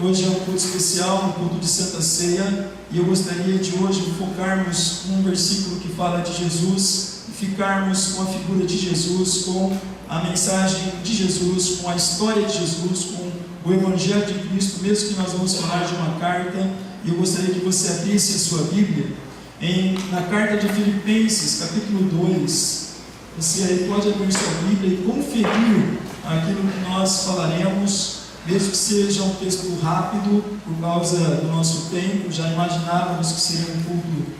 Hoje é um culto especial, um culto de Santa Ceia, e eu gostaria de hoje focarmos num versículo que fala de Jesus, e ficarmos com a figura de Jesus, com a mensagem de Jesus, com a história de Jesus, com o Evangelho de Cristo, mesmo que nós vamos falar de uma carta. E eu gostaria que você abrisse a sua Bíblia na carta de Filipenses, capítulo 2. Você aí pode abrir sua Bíblia e conferir aquilo que nós falaremos, mesmo que seja um texto rápido, por causa do nosso tempo. Já imaginávamos que seria um culto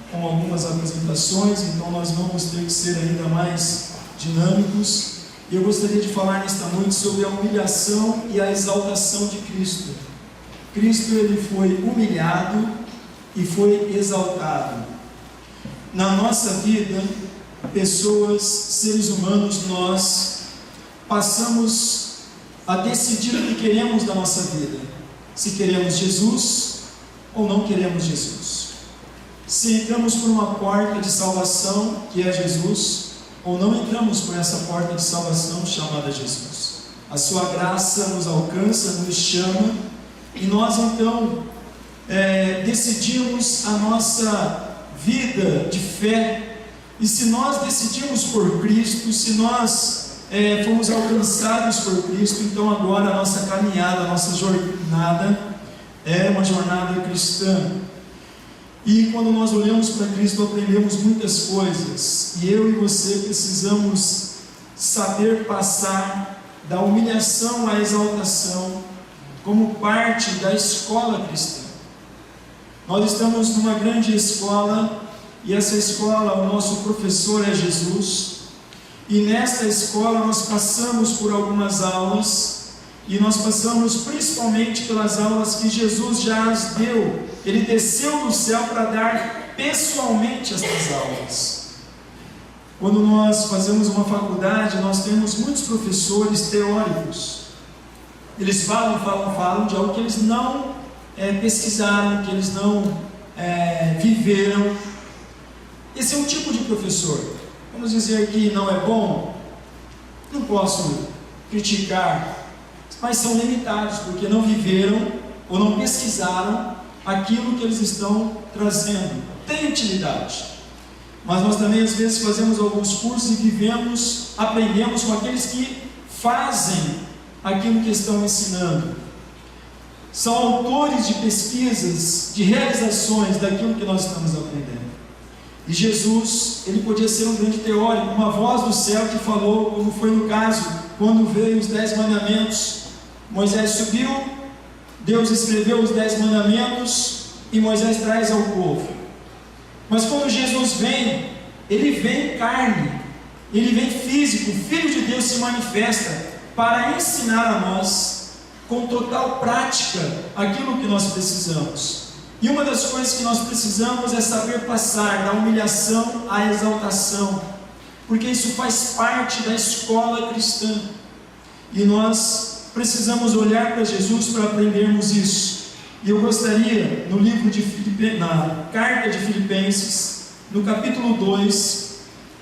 com algumas apresentações, então nós vamos ter que ser ainda mais dinâmicos. E eu gostaria de falar nesta noite sobre a humilhação e a exaltação de Cristo. Cristo, ele foi humilhado e foi exaltado. Na nossa vida, pessoas, seres humanos, nós passamos a decidir o que queremos da nossa vida, se queremos Jesus ou não queremos Jesus, se entramos por uma porta de salvação que é Jesus, ou não entramos por essa porta de salvação chamada Jesus. A sua graça nos alcança, nos chama, e nós então decidimos a nossa vida de fé. E se nós decidimos por Cristo, se nós fomos alcançados por Cristo, então agora a nossa caminhada, a nossa jornada é uma jornada cristã. E quando nós olhamos para Cristo, aprendemos muitas coisas, e eu e você precisamos saber passar da humilhação à exaltação como parte da escola cristã. Nós estamos numa grande escola, e essa escola, o nosso professor é Jesus, e nesta escola nós passamos por algumas aulas, e nós passamos principalmente pelas aulas que Jesus já as deu. Ele desceu do céu para dar pessoalmente estas aulas. Quando nós fazemos uma faculdade, nós temos muitos professores teóricos. Eles falam de algo que eles não pesquisaram, que eles não viveram. Esse é um tipo de professor. Vamos dizer que não é bom? Não posso criticar, mas são limitados, porque não viveram ou não pesquisaram aquilo que eles estão trazendo. Tem utilidade, mas nós também às vezes fazemos alguns cursos e aprendemos com aqueles que fazem aquilo que estão ensinando. São autores de pesquisas, de realizações daquilo que nós estamos aprendendo. E Jesus, ele podia ser um grande teórico, uma voz do céu que falou, como foi no caso quando veio os 10 mandamentos. Moisés subiu, Deus escreveu os 10 mandamentos e Moisés traz ao povo. Mas quando Jesus vem, ele vem em carne, ele vem físico, o Filho de Deus se manifesta para ensinar a nós com total prática aquilo que nós precisamos. E uma das coisas que nós precisamos é saber passar da humilhação à exaltação, porque isso faz parte da escola cristã, e nós precisamos olhar para Jesus para aprendermos isso. E eu gostaria, no livro na carta de Filipenses, no capítulo 2,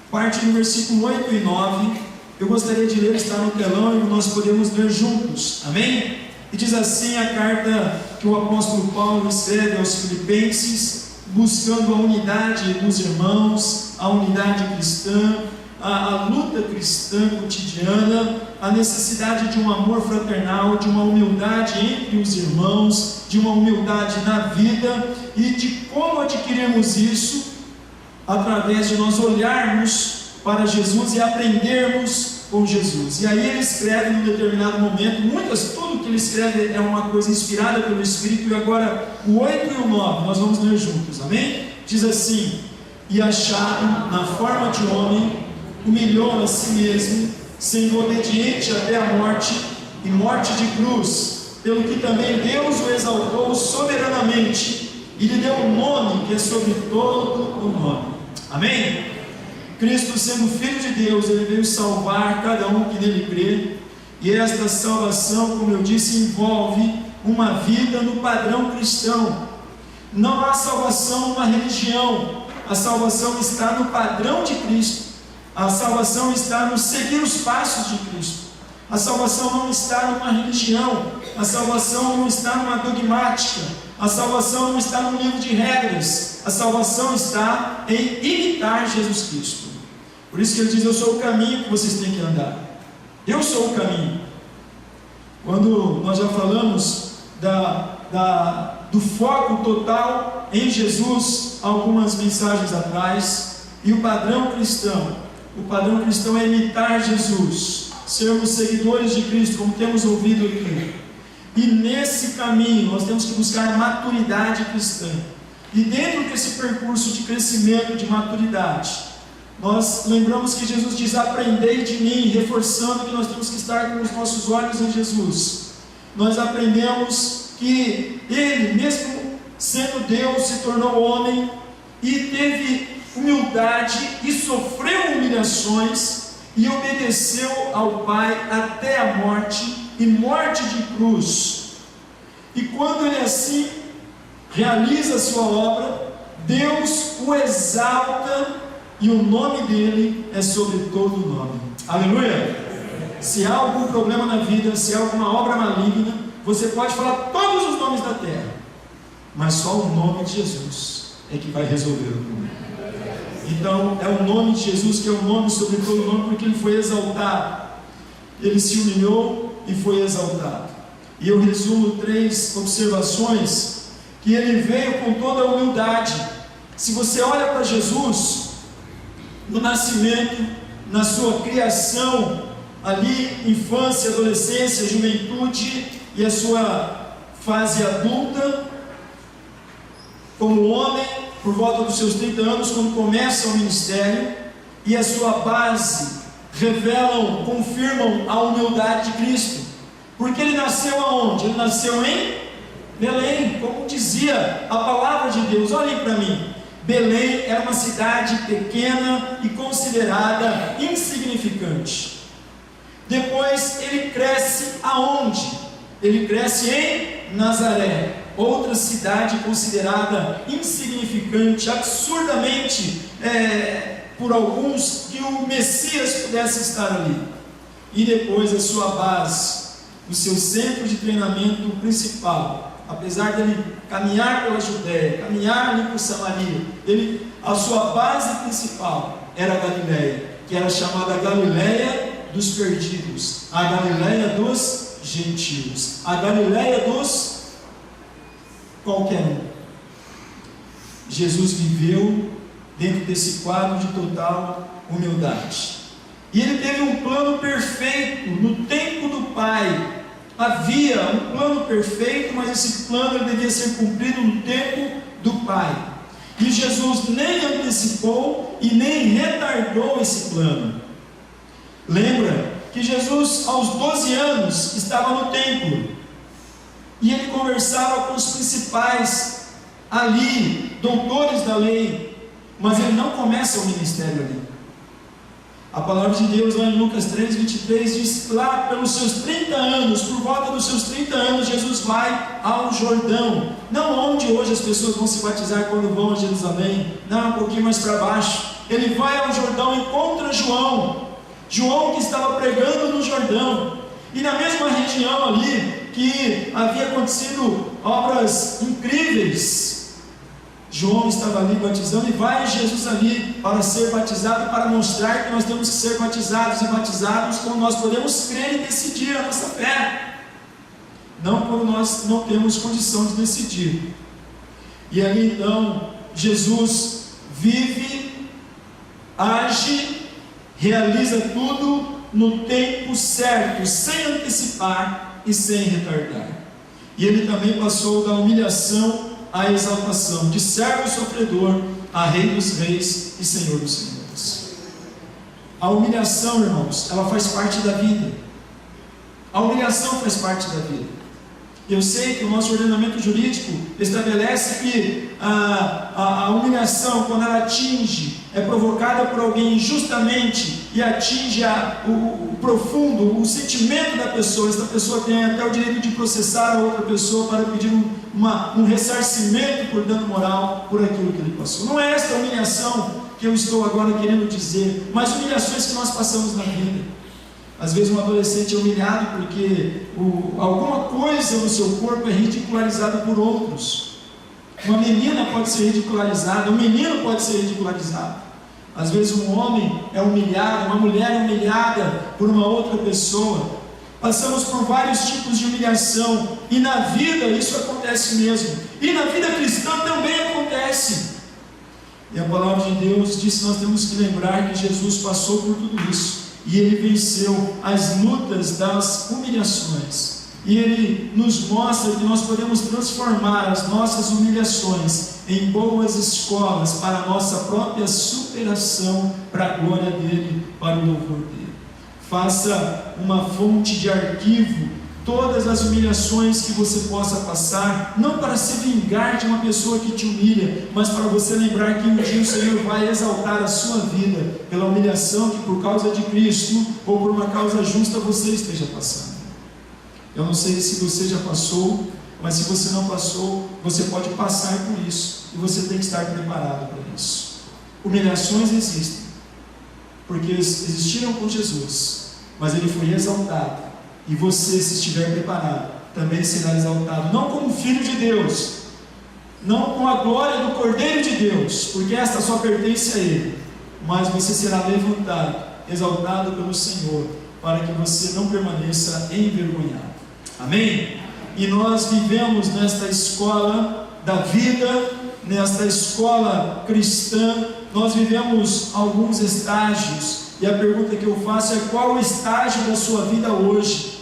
parte do versículo 8 e 9, eu gostaria de ler, está no telão e nós podemos ler juntos, amém? E diz assim a carta que o apóstolo Paulo escreve aos Filipenses, buscando a unidade dos irmãos, a unidade cristã, a luta cristã cotidiana, a necessidade de um amor fraternal, de uma humildade entre os irmãos, de uma humildade na vida, e de como adquirirmos isso através de nós olharmos para Jesus e aprendermos com Jesus. E aí ele escreve num determinado momento, tudo que ele escreve é uma coisa inspirada pelo Espírito. E agora o 8 e o 9 nós vamos ler juntos, amém? Diz assim: e achado na forma de homem, humilhou a si mesmo, sendo obediente até a morte, e morte de cruz, pelo que também Deus o exaltou soberanamente, e lhe deu um nome que é sobre todo o nome. Amém? Cristo, sendo Filho de Deus, ele veio salvar cada um que nele crê, e esta salvação, como eu disse, envolve uma vida no padrão cristão. Não há salvação numa religião, a salvação está no padrão de Cristo. A salvação está no seguir os passos de Cristo. A salvação não está numa religião, a salvação não está numa dogmática, a salvação não está num livro de regras, a salvação está em imitar Jesus Cristo. Por isso que ele diz: eu sou o caminho que vocês têm que andar. Eu sou o caminho. Quando nós já falamos do foco total em Jesus, algumas mensagens atrás, e o padrão cristão é imitar Jesus, sermos seguidores de Cristo, como temos ouvido aqui. E nesse caminho nós temos que buscar maturidade cristã. E dentro desse percurso de crescimento, de maturidade, nós lembramos que Jesus diz: aprendei de mim, reforçando que nós temos que estar com os nossos olhos em Jesus. Nós aprendemos que Ele, mesmo sendo Deus, se tornou homem e teve humildade e sofreu humilhações e obedeceu ao Pai até a morte, e morte de cruz. E quando Ele assim realiza a sua obra, Deus o exalta, e o nome dele é sobre todo nome. Aleluia! Se há algum problema na vida, se há alguma obra maligna, você pode falar todos os nomes da terra, mas só o nome de Jesus é que vai resolver o problema. Então é o nome de Jesus que é o nome sobre todo nome, porque Ele foi exaltado, Ele se humilhou e foi exaltado. E eu resumo 3 observações: que Ele veio com toda a humildade. Se você olha para Jesus, no nascimento, na sua criação, ali, infância, adolescência, juventude e a sua fase adulta, como homem, por volta dos seus 30 anos, quando começa o ministério, e a sua base revelam, confirmam a humildade de Cristo, porque Ele nasceu aonde? Ele nasceu em Belém, como dizia a palavra de Deus. Olhem para mim, Belém era uma cidade pequena e considerada insignificante. Depois Ele cresce aonde? Ele cresce em Nazaré, outra cidade considerada insignificante, absurdamente, por alguns, que o Messias pudesse estar ali. E depois a sua base, o seu centro de treinamento principal, apesar dele caminhar pela Judéia, caminhar ali por Samaria, a sua base principal era a Galileia, que era chamada Galileia dos perdidos, a Galileia dos gentios, a Galileia dos qualquer um. Jesus viveu dentro desse quadro de total humildade, e Ele teve um plano perfeito no tempo do Pai. Havia um plano perfeito, mas esse plano ele devia ser cumprido no tempo do Pai. E Jesus nem antecipou e nem retardou esse plano. Lembra que Jesus, aos 12 anos, estava no templo, e Ele conversava com os principais ali, doutores da lei, mas Ele não começa o ministério ali. A palavra de Deus lá em Lucas 3:23 diz: lá pelos seus 30 anos, por volta dos seus 30 anos, Jesus vai ao Jordão, não onde hoje as pessoas vão se batizar quando vão a Jerusalém, não, um pouquinho mais para baixo. Ele vai ao Jordão, encontra João que estava pregando no Jordão, e na mesma região ali que havia acontecido obras incríveis, João estava ali batizando, e vai Jesus ali para ser batizado, para mostrar que nós temos que ser batizados, e batizados quando nós podemos crer e decidir a nossa fé, não quando nós não temos condição de decidir. E ali então Jesus vive, age, realiza tudo no tempo certo, sem antecipar e sem retardar. E Ele também passou da humilhação à exaltação, de servo sofredor a Rei dos reis e Senhor dos senhores. A humilhação, irmãos, ela faz parte da vida. A humilhação faz parte da vida. Eu sei que o nosso ordenamento jurídico estabelece que a humilhação, quando ela atinge, é provocada por alguém injustamente e atinge o profundo, o sentimento da pessoa. Esta pessoa tem até o direito de processar a outra pessoa para pedir um ressarcimento por dano moral por aquilo que ele passou. Não é esta humilhação que eu estou agora querendo dizer, mas humilhações que nós passamos na vida. Às vezes um adolescente é humilhado porque alguma coisa no seu corpo é ridicularizado por outros. Uma menina pode ser ridicularizada, um menino pode ser ridicularizado. Às vezes um homem é humilhado, uma mulher é humilhada por uma outra pessoa. Passamos por vários tipos de humilhação, e na vida isso acontece mesmo, e na vida cristã também acontece. E a palavra de Deus diz que nós temos que lembrar que Jesus passou por tudo isso, e Ele venceu as lutas das humilhações, e Ele nos mostra que nós podemos transformar as nossas humilhações em boas escolas para a nossa própria superação, para a glória dEle, para o louvor dEle. Faça uma fonte de arquivo todas as humilhações que você possa passar, não para se vingar de uma pessoa que te humilha, mas para você lembrar que um dia o Senhor vai exaltar a sua vida pela humilhação que por causa de Cristo ou por uma causa justa você esteja passando. Eu não sei se você já passou, mas se você não passou, você pode passar por isso, e você tem que estar preparado para isso. Humilhações existem, porque existiram com Jesus, mas Ele foi exaltado, e você, se estiver preparado, também será exaltado, não como filho de Deus, não com a glória do Cordeiro de Deus, porque esta só pertence a Ele, mas você será levantado, exaltado pelo Senhor, para que você não permaneça envergonhado. Amém? E nós vivemos nesta escola da vida, nesta escola cristã, nós vivemos alguns estágios, e a pergunta que eu faço é: qual o estágio da sua vida hoje?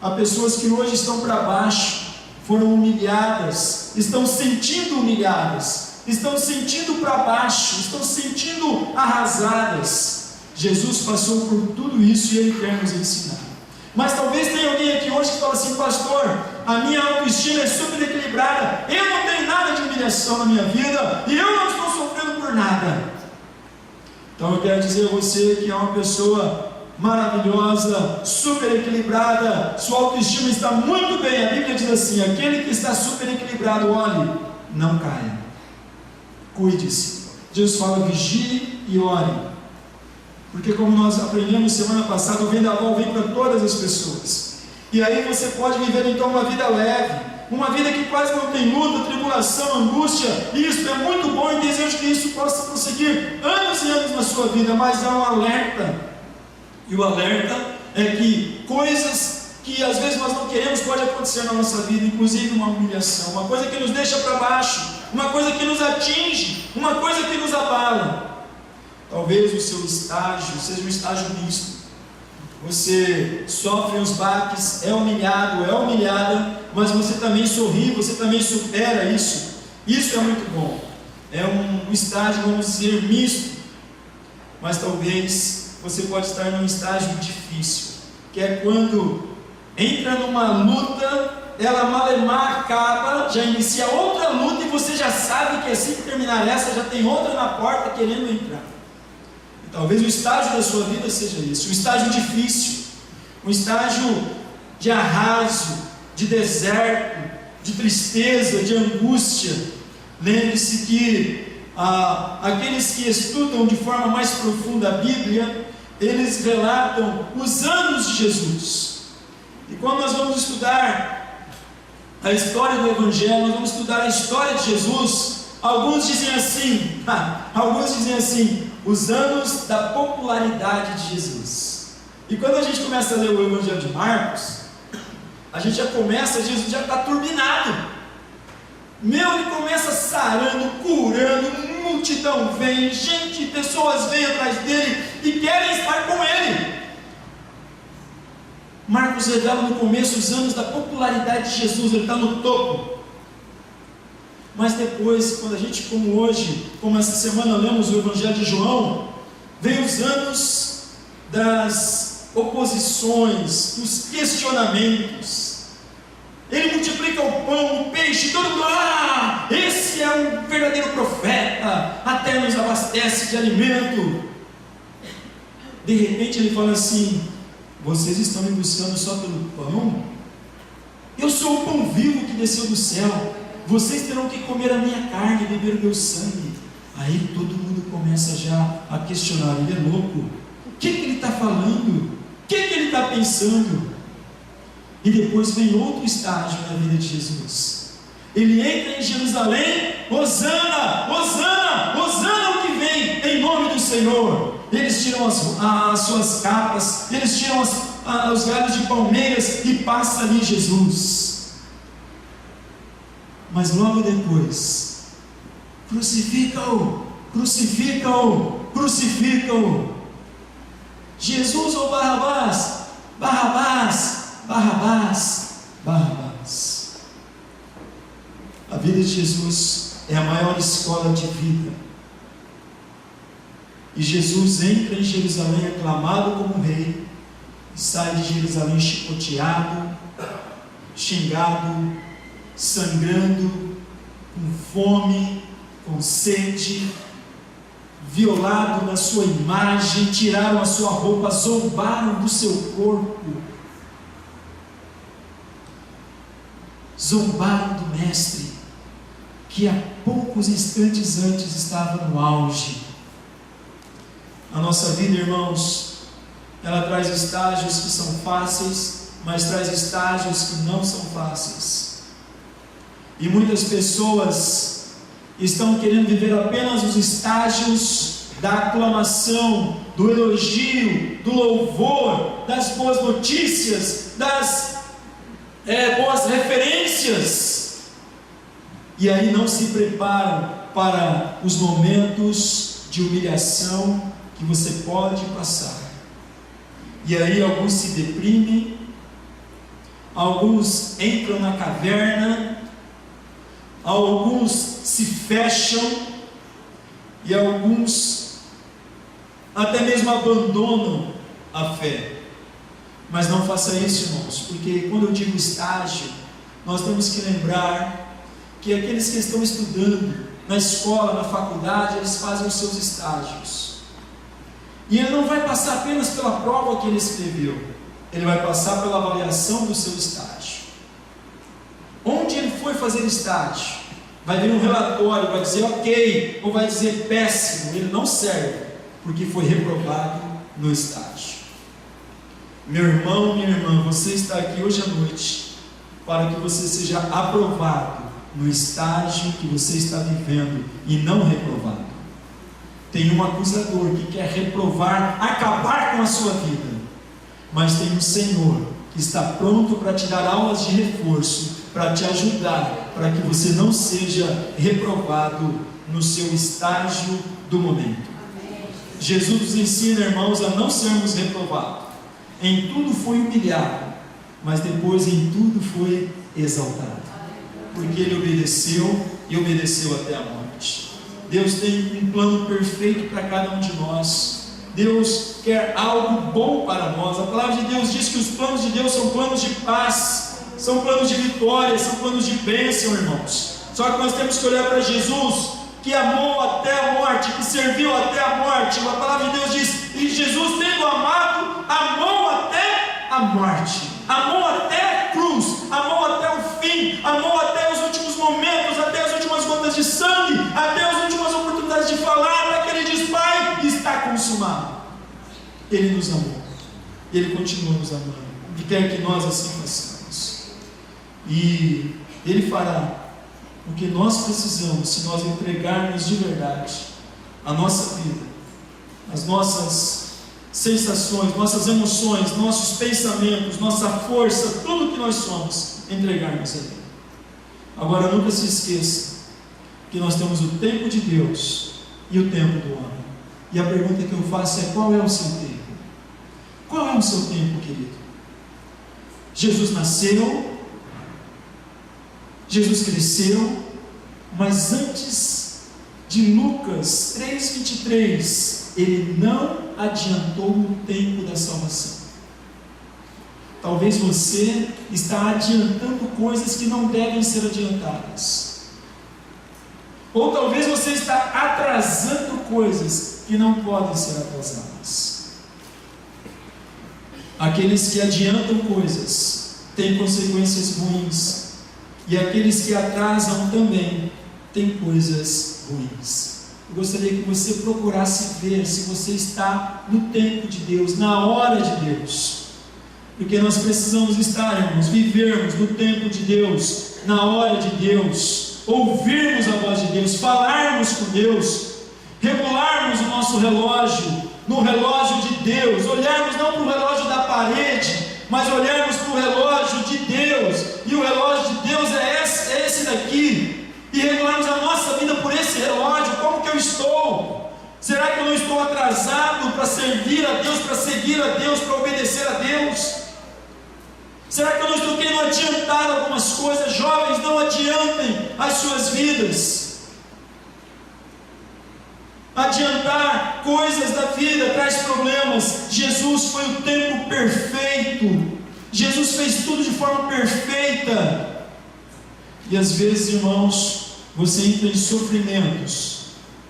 Há pessoas que hoje estão para baixo, foram humilhadas, estão sentindo humilhadas, estão sentindo para baixo, estão sentindo arrasadas. Jesus passou por tudo isso e Ele quer nos ensinar. Mas talvez tenha alguém aqui hoje que fala assim: pastor, a minha autoestima é super equilibrada, eu não tenho nada de humilhação na minha vida, e eu não estou sofrendo por nada. Então eu quero dizer a você que é uma pessoa maravilhosa, super equilibrada, sua autoestima está muito bem. A Bíblia diz assim: aquele que está super equilibrado, olhe, não caia, cuide-se. Jesus fala: vigie e ore, porque como nós aprendemos semana passada, o vendaval vem para todas as pessoas, e aí você pode viver então uma vida leve, uma vida que quase não tem luta, tribulação, angústia. Isso é muito bom, e desejo que isso possa prosseguir anos e anos na sua vida, mas há um alerta, e o alerta é que coisas que às vezes nós não queremos pode acontecer na nossa vida, inclusive uma humilhação, uma coisa que nos deixa para baixo, uma coisa que nos atinge, uma coisa que nos abala. Talvez o seu estágio seja um estágio misto. Você sofre os baques, é humilhado, é humilhada, mas você também sorri, você também supera isso. Isso é muito bom. É um estágio, vamos dizer, misto. Mas talvez você pode estar num estágio difícil, que é quando entra numa luta, ela malemar acaba, já inicia outra luta, e você já sabe que assim que terminar essa, já tem outra na porta querendo entrar. Talvez o estágio da sua vida seja esse, um estágio difícil, um estágio de arraso, de deserto, de tristeza, de angústia. Lembre-se que aqueles que estudam de forma mais profunda a Bíblia, eles relatam os anos de Jesus. E quando nós vamos estudar a história do Evangelho, nós vamos estudar a história de Jesus, alguns dizem assim, os anos da popularidade de Jesus. E quando a gente começa a ler o Evangelho de Marcos, a gente já começa, Jesus já está turbinado. Ele começa sarando, curando, multidão vem, pessoas vêm atrás dele e querem estar com ele. Marcos revela no começo os anos da popularidade de Jesus, ele está no topo. Mas depois, quando a gente, como hoje, como essa semana lemos o Evangelho de João, vem os anos das oposições, dos questionamentos. Ele multiplica o pão, o peixe, todo mundo, esse é um verdadeiro profeta, até nos abastece de alimento. De repente ele fala assim: vocês estão me buscando só pelo pão? Eu sou o pão vivo que desceu do céu. Vocês terão que comer a minha carne e beber o meu sangue. Aí todo mundo começa já a questionar: ele é louco? O que ele está falando? O que ele está pensando. E depois vem outro estágio na vida de Jesus. Ele entra em Jerusalém, Hosana, Hosana, Hosana o que vem, em nome do Senhor. Eles tiram as suas capas, eles tiram os galhos de palmeiras e passa ali Jesus. Mas logo depois, crucifica-o, crucifica-o, crucifica-o. Jesus ou Barrabás? Barrabás, Barrabás, Barrabás. A vida de Jesus é a maior escola de vida. E Jesus entra em Jerusalém aclamado como rei, e sai de Jerusalém chicoteado, xingado, sangrando, com fome, com sede, violado na sua imagem, tiraram a sua roupa, zombaram do seu corpo, zombaram do Mestre, que há poucos instantes antes estava no auge. A nossa vida, irmãos, ela traz estágios que são fáceis, mas traz estágios que não são fáceis. E muitas pessoas estão querendo viver apenas os estágios da aclamação, do elogio, do louvor, das boas notícias, das boas referências. E aí não se preparam para os momentos de humilhação que você pode passar. E aí alguns se deprimem, alguns entram na caverna, alguns se fecham e alguns até mesmo abandonam a fé. Mas não faça isso, irmãos, porque quando eu digo estágio, nós temos que lembrar que aqueles que estão estudando na escola, na faculdade, eles fazem os seus estágios. E ele não vai passar apenas pela prova que ele escreveu, ele vai passar pela avaliação do seu estágio. Onde ele foi fazer estágio, vai vir um relatório, vai dizer ok, ou vai dizer péssimo, ele não serve, porque foi reprovado no estágio. Meu irmão, minha irmã, você está aqui hoje à noite para que você seja aprovado no estágio que você está vivendo e não reprovado. Tem um acusador que quer reprovar, acabar com a sua vida, mas tem um Senhor que está pronto para te dar aulas de reforço, para te ajudar, para que você não seja reprovado no seu estágio do momento. Jesus nos ensina, irmãos, a não sermos reprovados. Em tudo foi humilhado, mas depois em tudo foi exaltado, porque ele obedeceu e obedeceu até a morte. Deus tem um plano perfeito para cada um de nós. Deus quer algo bom para nós. A palavra de Deus diz que os planos de Deus são planos de paz, são planos de vitória, são planos de bênção, irmãos. Só que nós temos que olhar para Jesus, que amou até a morte, que serviu até a morte. A palavra de Deus diz: e Jesus, tendo amado, amou até a morte, amou até a cruz, amou até o fim, amou até os últimos momentos, até as últimas gotas de sangue, até as últimas oportunidades de falar, até que ele diz: Pai, está consumado. Ele nos amou, ele continua nos amando, e quer que nós assim façamos. E ele fará o que nós precisamos, se nós entregarmos de verdade a nossa vida, as nossas sensações, nossas emoções, nossos pensamentos, nossa força, tudo que nós somos, entregarmos a Ele. Agora nunca se esqueça que nós temos o tempo de Deus e o tempo do homem. E a pergunta que eu faço é: qual é o seu tempo? Qual é o seu tempo, querido? Jesus nasceu, Jesus cresceu, mas antes de Lucas 3,23, ele não adiantou o tempo da salvação. Talvez você está adiantando coisas que não devem ser adiantadas, ou talvez você está atrasando coisas que não podem ser atrasadas. Aqueles que adiantam coisas têm consequências ruins, e aqueles que atrasam também têm coisas ruins. Eu gostaria que você procurasse ver se você está no tempo de Deus, na hora de Deus. Porque nós precisamos estar, irmãos, vivermos no tempo de Deus, na hora de Deus, ouvirmos a voz de Deus, falarmos com Deus, regularmos o nosso relógio no relógio de Deus, olharmos não para o relógio da parede, mas olharmos para o relógio de Deus, e o relógio de Deus é esse daqui, e regularmos a nossa vida por esse relógio. Como que eu estou? Será que eu não estou atrasado para servir a Deus, para seguir a Deus, para obedecer a Deus? Será que eu não estou querendo adiantar algumas coisas? Jovens, não adiantem as suas vidas. Adiantar coisas da vida traz problemas. Jesus foi o tempo perfeito. Jesus fez tudo de forma perfeita. E às vezes, irmãos, você entra em sofrimentos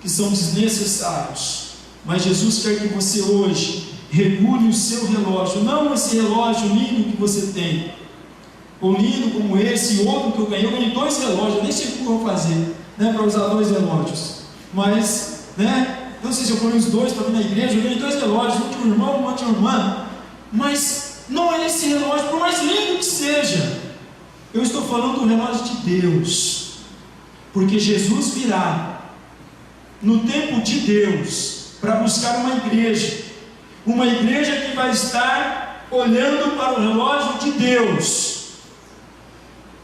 que são desnecessários. Mas Jesus quer que você hoje regule o seu relógio, não esse relógio lindo que você tem, ou lindo como esse e outro que eu ganhei. Eu ganhei 2 relógios, eu nem sei o que eu vou fazer, para usar 2 relógios, mas, não sei se eu ponho os 2 para vir na igreja. Eu ganhei 2 relógios, um de um irmão, um de uma irmã, mas não é esse relógio, por mais lindo que seja. Eu estou falando do relógio de Deus, porque Jesus virá no tempo de Deus para buscar uma igreja que vai estar olhando para o relógio de Deus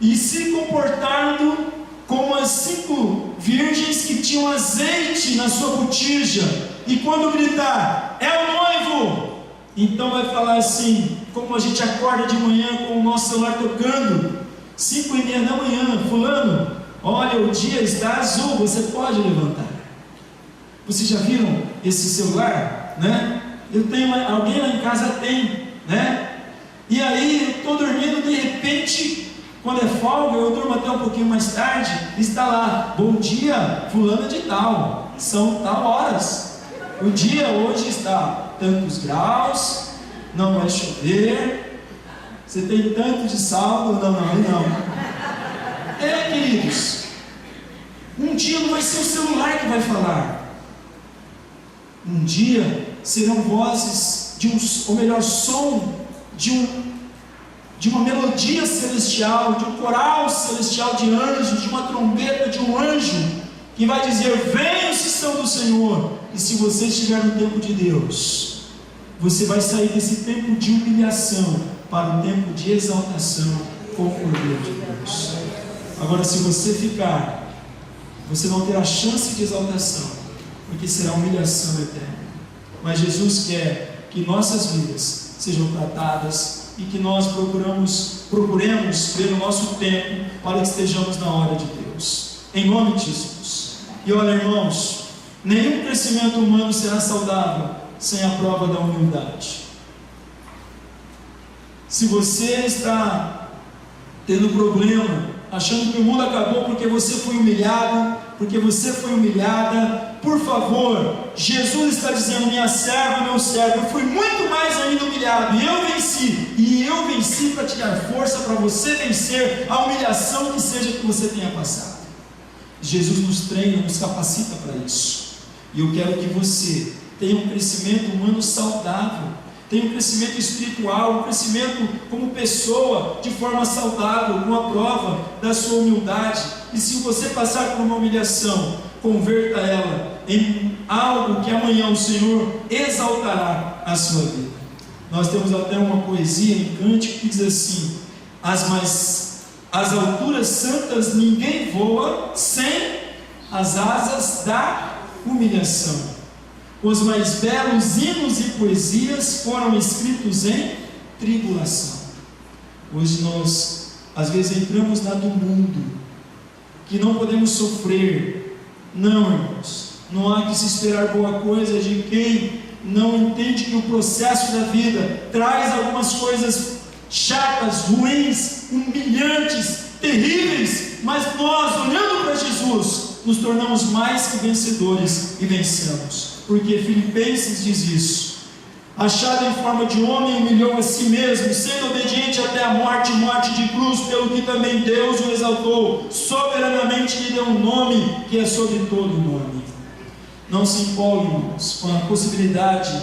e se comportando como as 5 virgens que tinham azeite na sua botija, e quando gritar, é o noivo, então vai falar assim, como a gente acorda de manhã com o nosso celular tocando, 5:30 da manhã, fulano, olha, o dia está azul, você pode levantar. Vocês já viram esse celular, Eu tenho, alguém lá em casa tem, E aí eu estou dormindo, de repente, quando é folga, eu durmo até um pouquinho mais tarde, está lá, bom dia, fulano de tal, são tal horas, o dia hoje está tantos graus, não vai chover, você tem tanto de saldo, não. Queridos, um dia não vai ser o celular que vai falar, um dia serão vozes som de uma melodia celestial, de um coral celestial de anjos, de uma trombeta de um anjo, que vai dizer, venham se são do Senhor. E se você estiver no tempo de Deus, você vai sair desse tempo de humilhação para o tempo de exaltação com o Cordeiro de Deus. Agora, se você ficar, você não terá chance de exaltação, porque será humilhação eterna. Mas Jesus quer que nossas vidas sejam tratadas e que nós procuremos ver o nosso tempo para que estejamos na hora de Deus, em nome de Jesus. E olha, irmãos, nenhum crescimento humano será saudável sem a prova da humildade. Se você está tendo problema, achando que o mundo acabou porque você foi humilhado, porque você foi humilhada, por favor, Jesus está dizendo, minha serva, meu servo, eu fui muito mais ainda humilhado, e eu venci para te dar força, para você vencer a humilhação que seja que você tenha passado. Jesus nos treina, nos capacita para isso, e eu quero que você tenha um crescimento humano saudável, tenha um crescimento espiritual, um crescimento como pessoa, de forma saudável, com a prova da sua humildade. E se você passar por uma humilhação, converta ela em algo que amanhã o Senhor exaltará a sua vida. Nós temos até uma poesia em cântico que diz assim, as alturas santas ninguém voa sem as asas da humilhação. Os mais belos hinos e poesias foram escritos em tribulação. Hoje nós, às vezes, entramos na do mundo, que não podemos sofrer. Não, irmãos, não há que se esperar boa coisa de quem não entende que o processo da vida traz algumas coisas chatas, ruins, humilhantes, terríveis, mas nós, olhando para Jesus, nos tornamos mais que vencedores e vencemos. Porque Filipenses diz isso, achado em forma de homem, humilhou a si mesmo, sendo obediente até a morte de cruz, pelo que também Deus o exaltou, soberanamente lhe deu um nome que é sobre todo nome. Não se empolgue, irmãos, com a possibilidade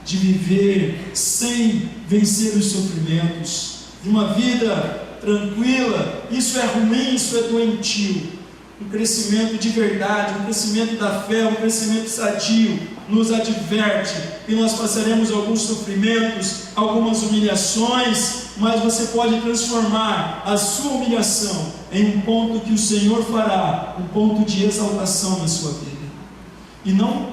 de viver sem vencer os sofrimentos, de uma vida tranquila. Isso é ruim, isso é doentio. Um crescimento de verdade, um crescimento da fé, um crescimento sadio, nos adverte que nós passaremos alguns sofrimentos, algumas humilhações, mas você pode transformar a sua humilhação em um ponto que o Senhor fará, um ponto de exaltação na sua vida. E não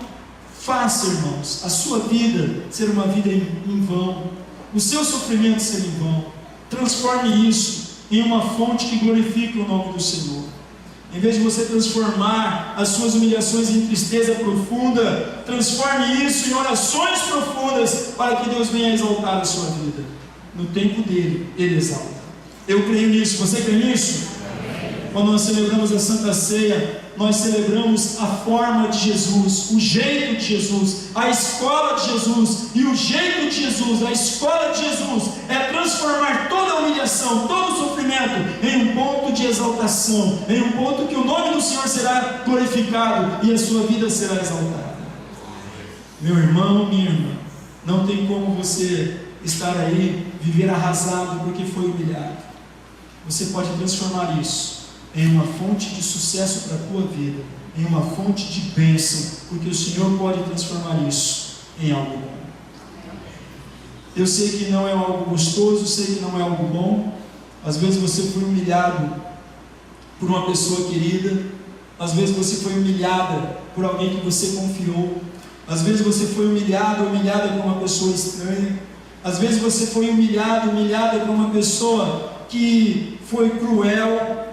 faça, irmãos, a sua vida ser uma vida em vão, o seu sofrimento ser em vão. Transforme isso em uma fonte que glorifique o nome do Senhor. Em vez de você transformar as suas humilhações em tristeza profunda, transforme isso em orações profundas para que Deus venha exaltar a sua vida. No tempo dele, Ele exalta. Eu creio nisso. Você crê nisso? Quando nós celebramos a Santa Ceia, nós celebramos a forma de Jesus, o jeito de Jesus, a escola de Jesus. E o jeito de Jesus, a escola de Jesus, é transformar toda a humilhação, todo o sofrimento em um ponto de exaltação, em um ponto que o nome do Senhor será glorificado e a sua vida será exaltada. Meu irmão, minha irmã, não tem como você estar aí, viver arrasado porque foi humilhado. Você pode transformar isso em uma fonte de sucesso para a tua vida, em uma fonte de bênção, porque o Senhor pode transformar isso em algo bom. Eu sei que não é algo gostoso, sei que não é algo bom. Às vezes você foi humilhado por uma pessoa querida, às vezes você foi humilhada por alguém que você confiou, às vezes você foi humilhada por uma pessoa estranha, às vezes você foi humilhada por uma pessoa que foi cruel.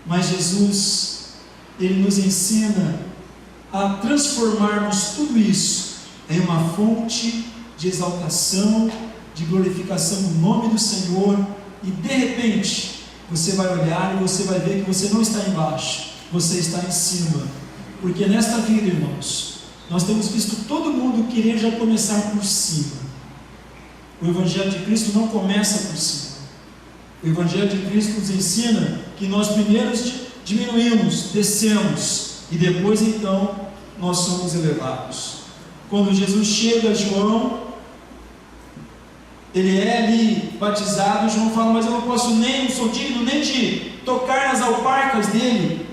Mas Jesus, Ele nos ensina a transformarmos tudo isso em uma fonte de exaltação, de glorificação no nome do Senhor, e de repente, você vai olhar e você vai ver que você não está embaixo, você está em cima, porque nesta vida, irmãos, nós temos visto todo mundo querer já começar por cima. O Evangelho de Cristo não começa por cima. O Evangelho de Cristo nos ensina que nós primeiro diminuímos, descemos, e depois então nós somos elevados. Quando Jesus chega a João, ele é ali batizado, João fala, mas eu não sou digno nem de tocar nas alparcas dele.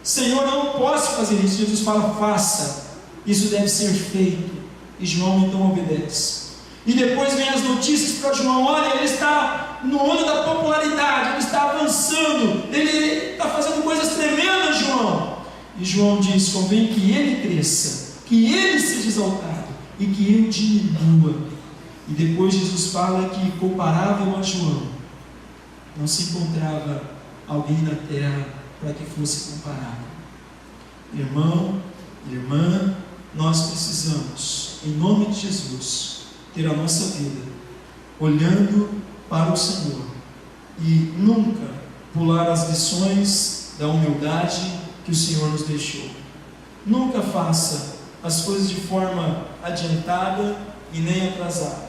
Senhor, eu não posso fazer isso. Jesus fala, faça, isso deve ser feito. E João então obedece. E depois vem as notícias para João, olha, ele está no ano da popularidade, ele está avançando, ele está fazendo coisas tremendas, João. E João diz, convém que ele cresça, que ele seja exaltado e que eu diminua. E depois Jesus fala que, comparável a João, não se encontrava alguém na terra para que fosse comparado. Irmão, irmã, nós precisamos, em nome de Jesus, ter a nossa vida olhando para o Senhor e nunca pular as lições da humildade que o Senhor nos deixou. Nunca faça as coisas de forma adiantada e nem atrasada.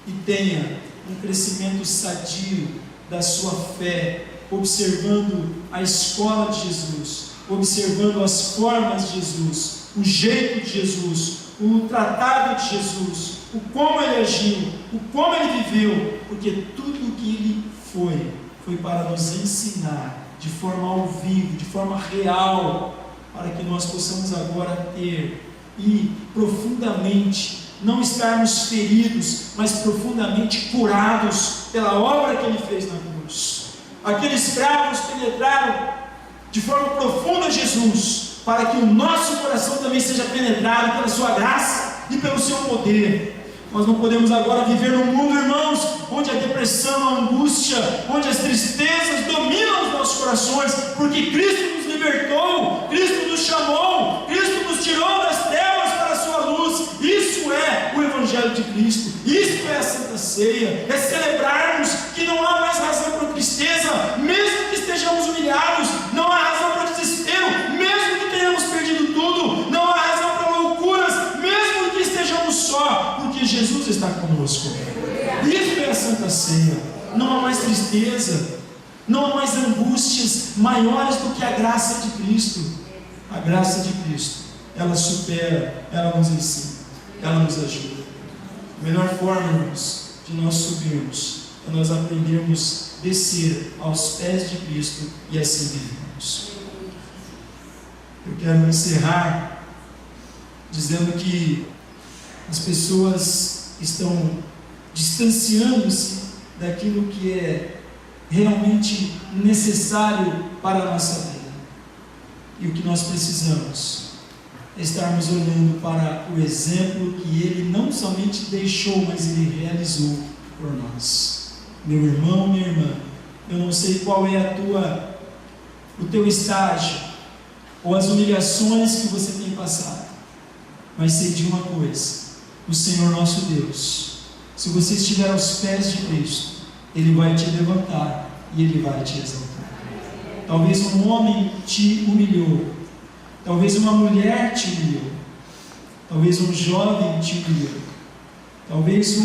E tenha um crescimento sadio da sua fé, observando a escola de Jesus, observando as formas de Jesus, o jeito de Jesus, o tratado de Jesus, o como ele agiu, o como ele viveu, porque tudo o que ele foi para nos ensinar de forma ao vivo, de forma real, para que nós possamos agora ter e profundamente, não estarmos feridos, mas profundamente curados pela obra que ele fez na cruz. Aqueles escravos penetraram de forma profunda Jesus, para que o nosso coração também seja penetrado pela sua graça e pelo seu poder. Nós não podemos agora viver num mundo, irmãos, onde a depressão, a angústia, onde as tristezas dominam os nossos corações, porque Cristo nos libertou, Cristo nos chamou, Cristo nos tirou das trevas para a sua luz. Isso é o Evangelho de Cristo, isso é a Santa Ceia, é celebrarmos que não há mais razão para tristeza, mesmo que estejamos humilhados, não há razão para desespero, mesmo que tenhamos perdido tudo, não há razão para loucuras, mesmo que estejamos só, porque Jesus está conosco. Isso é a Santa Ceia. Não há mais tristeza, não há mais angústias maiores do que a graça de Cristo. A graça de Cristo, ela supera, ela nos ensina. ela nos ajuda. A melhor forma, irmãos, de nós subirmos é nós aprendermos a descer aos pés de Cristo e assim vivermos. Eu quero encerrar dizendo que as pessoas estão distanciando-se daquilo que é realmente necessário para a nossa vida. E o que nós precisamos é estarmos olhando para o exemplo que Ele não somente deixou, mas Ele realizou por nós. Meu irmão, minha irmã, eu não sei qual é o teu estágio, ou as humilhações que você tem passado, mas sei de uma coisa: o Senhor nosso Deus, se você estiver aos pés de Cristo, Ele vai te levantar e Ele vai te exaltar. Talvez um homem te humilhou, talvez uma mulher te humilhou, talvez um jovem te humilhou, talvez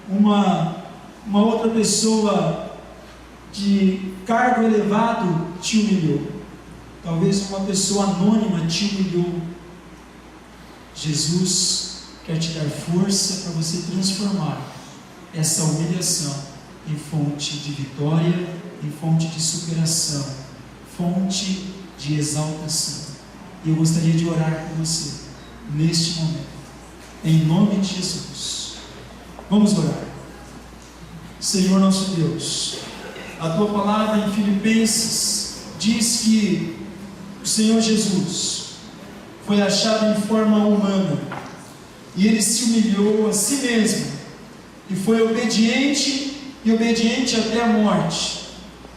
uma outra pessoa de cargo elevado te humilhou, talvez uma pessoa anônima te humilhou. Jesus quer te dar força para você transformar essa humilhação em fonte de vitória, em fonte de superação, fonte de exaltação. E eu gostaria de orar com você neste momento, em nome de Jesus. Vamos orar. Senhor nosso Deus, a tua palavra em Filipenses diz que o Senhor Jesus foi achado em forma humana e Ele se humilhou a si mesmo e foi obediente até a morte,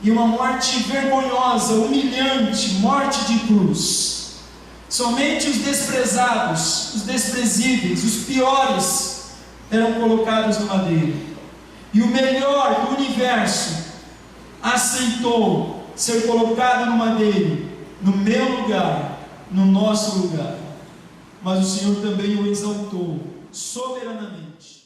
e uma morte vergonhosa, humilhante, morte de cruz. Somente os desprezados, os desprezíveis, os piores eram colocados no madeiro, e o melhor do universo aceitou ser colocado no madeiro, no meu lugar, no nosso lugar. Mas o Senhor também o exaltou soberanamente